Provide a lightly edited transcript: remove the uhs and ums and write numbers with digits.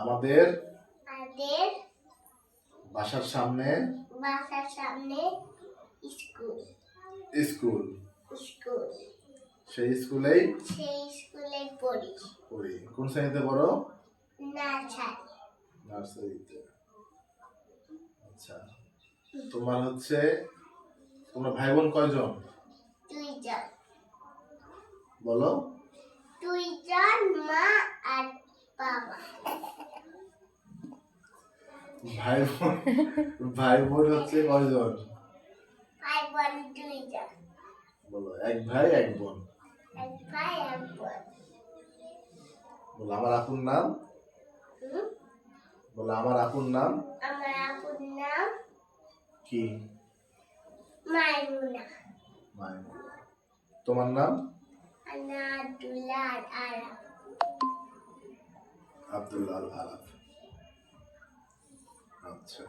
আমাদের আমাদের বাসার সামনে স্কুল স্কুল স্কুল সেই স্কুলেই পড়ি। কোন শ্রেণীতে পড়ো? নার্সারিতে। আচ্ছা, তোমার ভাই বোন কয়জন? 2 জন। বলো। 2 জন, মা আর বাবা। ভাই বোন হচ্ছে কয়জন? ভাই বোন 2 জন। বলো, এক ভাই এক বোন। এক ভাই এক বোন। বলো আমার আপুর নাম। বলো আমার আপুর নাম। আমার আপুর নাম কি? মাইমুনা। তোমার নাম? আব্দুল্লাহ আল আরাফ। আচ্ছা।